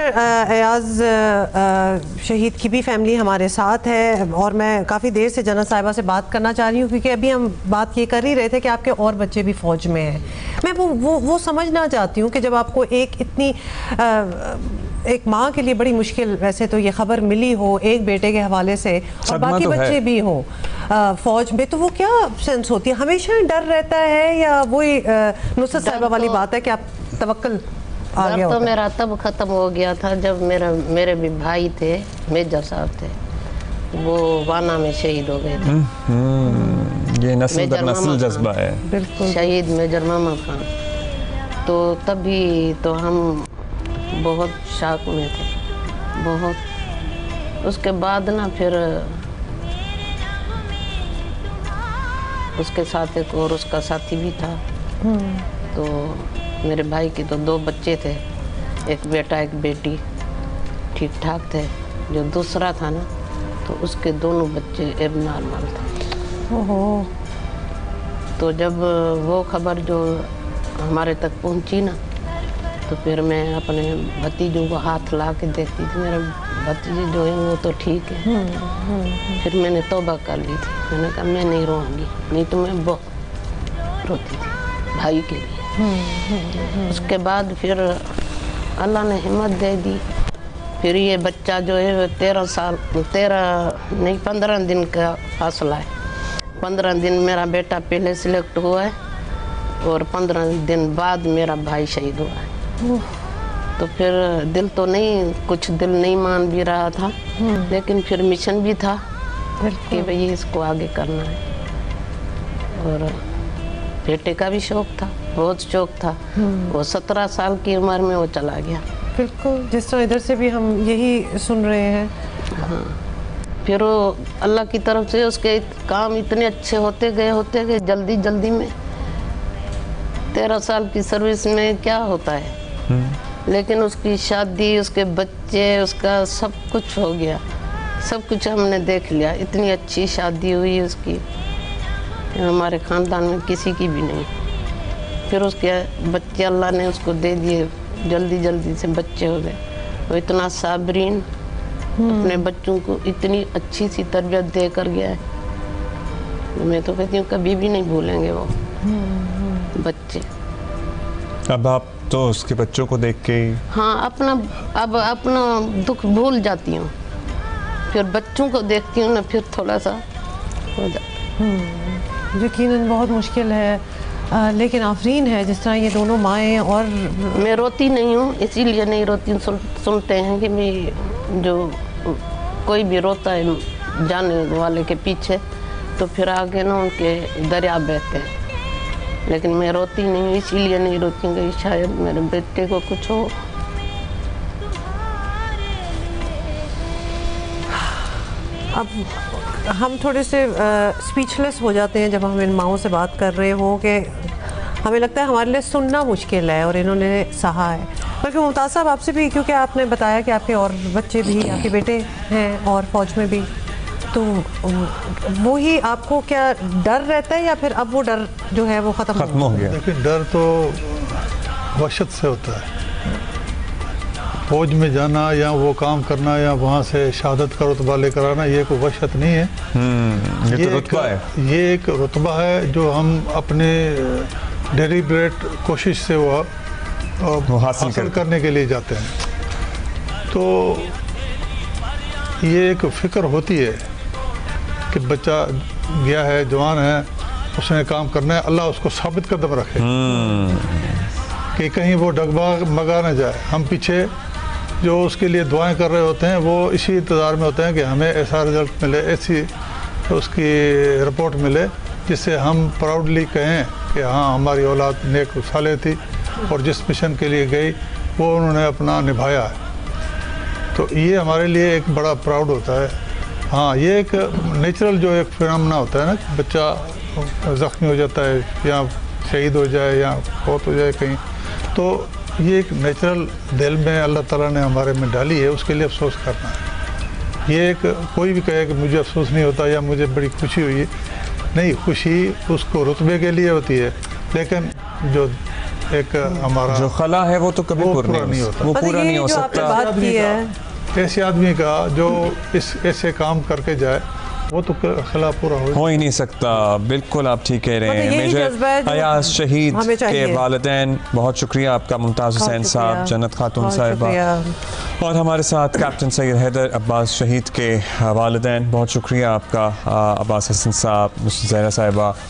अयाज शहीद की भी फैमिली हमारे साथ है और मैं काफ़ी देर से जन्नत साहिबा से बात करना चाह रही हूँ क्योंकि अभी हम बात ये कर ही रहे थे कि आपके और बच्चे भी फ़ौज में हैं। मैं वो समझना चाहती हूँ कि जब आपको एक इतनी एक माँ के लिए बड़ी मुश्किल वैसे तो ये खबर मिली हो एक बेटे के हवाले से और बाकी बच्चे भी हो फ़ौज में, तो वो क्या सेंस होती है? हमेशा डर रहता है या वही नुसरत साहिबा वाली बात है कि आप तवक्कल आ गया? तो मेरा तब ख़त्म हो गया था जब मेरे भी भाई थे, मेजर साहब थे, वो वाना में शहीद हो गए थे। ये नस्ल दर नस्ल जज्बा है। बिल्कुल। शहीद मेजर मोहम्मद खान। तो तभी तो हम बहुत शौक में थे, बहुत। उसके बाद ना फिर उसके साथ एक और उसका साथी भी था। तो मेरे भाई के तो 2 बच्चे थे, एक बेटा एक बेटी, ठीक ठाक थे। जो दूसरा था ना तो उसके दोनों बच्चे एबनॉर्मल थे। ओहो। तो जब वो खबर जो हमारे तक पहुंची ना तो फिर मैं अपने भतीजों को हाथ ला के देखती थी, मेरे भतीजे जो है वो तो ठीक है। फिर मैंने तौबा कर ली थी, मैंने कहा मैं नहीं रोऊंगी, नहीं तो मैं बहुत रोती थी भाई के लिए। उसके बाद फिर अल्लाह ने हिम्मत दे दी। फिर ये बच्चा जो है 15 दिन का फासला है। 15 दिन मेरा बेटा पहले सिलेक्ट हुआ है और 15 दिन बाद मेरा भाई शहीद हुआ है। तो फिर कुछ दिल नहीं मान भी रहा था, लेकिन फिर मिशन भी था कि भाई इसको आगे करना है। और बेटे का भी शौक था, बहुत शौक था। वो 17 साल की उम्र में वो चला गया। बिल्कुल, जिस तरह इधर से भी हम यही सुन रहे हैं। हाँ। फिर वो अल्लाह की तरफ से उसके काम इतने अच्छे होते गए जल्दी जल्दी में। 13 साल की सर्विस में क्या होता है, लेकिन उसकी शादी, उसके बच्चे, उसका सब कुछ हो गया, सब कुछ हमने देख लिया। इतनी अच्छी शादी हुई उसकी, हमारे ख़ानदान में किसी की भी नहीं। फिर उसके बच्चे अल्लाह ने उसको दे दिए, जल्दी जल्दी से बच्चे हो गए। वो इतना साबरीन, अपने बच्चों को इतनी अच्छी सी तरबियत दे कर गया है। मैं तो कहती हूँ कभी भी नहीं भूलेंगे वो बच्चे। अब आप तो उसके बच्चों को देख के हाँ, अब अपना दुख भूल जाती हूँ, फिर बच्चों को देखती हूँ ना फिर थोड़ा सा हो जाता। यकीनन बहुत मुश्किल है, लेकिन आफरीन है जिस तरह ये दोनों माएँ। और मैं रोती नहीं हूँ, इसीलिए नहीं रोती हूँ। सुनते हैं कि मैं जो कोई भी रोता है जाने वाले के पीछे, तो फिर आगे ना उनके दरिया बहते हैं। लेकिन मैं रोती नहीं हूँ, इसीलिए नहीं रोती हूँ कि शायद मेरे बेटे को कुछ हो। अब हम थोड़े से स्पीचलेस हो जाते हैं जब हम इन माओं से बात कर रहे हों कि हमें लगता है हमारे लिए सुनना मुश्किल है और इन्होंने सहा है। बल्कि मुमताज़ साहब आपसे भी, क्योंकि आपने बताया कि आपके और बच्चे भी, आपके बेटे हैं और फ़ौज में भी, तो वो ही आपको क्या डर रहता है या फिर अब वो डर जो है वो ख़त्म हो गया? देखिए, डर तो वहशत से होता है। फौज में जाना या वो काम करना या वहाँ से शहादत का रुतबा लेकर आना, ये कोई वहशत नहीं है। ये तो रुतबा है। ये एक रुतबा है जो हम अपने डेलिब्रेट कोशिश से वो हासिल करने के लिए जाते हैं। तो ये एक फ़िक्र होती है कि बच्चा गया है, जवान है, उसने काम करना है, अल्लाह उसको साबित कदम रखे कि कहीं वो डगमगा न जाए। हम पीछे जो उसके लिए दुआएं कर रहे होते हैं वो इसी इंतज़ार में होते हैं कि हमें ऐसा रिज़ल्ट मिले, ऐसी उसकी रिपोर्ट मिले जिससे हम प्राउडली कहें कि हाँ, हमारी औलाद नेक साले थी और जिस मिशन के लिए गई वो उन्होंने अपना निभाया है। तो ये हमारे लिए एक बड़ा प्राउड होता है। हाँ, ये एक नेचुरल जो एक फिनोमेना होता है ना, बच्चा ज़ख्मी हो जाता है या शहीद हो जाए या फौत हो जाए कहीं, तो ये एक नेचुरल दिल में अल्लाह ताला ने हमारे में डाली है, उसके लिए अफसोस करना है। ये एक कोई भी कहे कि मुझे अफसोस नहीं होता या मुझे बड़ी खुशी हुई, नहीं, खुशी उसको रुतबे के लिए होती है, लेकिन जो एक हमारा जो खला है वो तो कभी वो पूरा पूरा नहीं होता। वो मतलब पूरा ये नहीं हो जो आपने सकता। बात की है, ऐसे आदमी का जो इस ऐसे काम करके जाए वो तो खिला पूरा हो ही नहीं सकता। बिल्कुल आप ठीक कह रहे मतलब हैं। यही जज्बा है मेजर जो अयाज शहीद हमें के चाहिए। वालिदैन, बहुत शुक्रिया आपका मुमताज़ बहुत हुसैन साहब, शुक्रिया। जन्नत खातून बहुत साहिबा, शुक्रिया। और हमारे साथ कैप्टन सैयद हैदर अब्बास शहीद के वालिदैन, बहुत शुक्रिया आपका, अब्बास हसन साहब, ज़हरा साहिबा,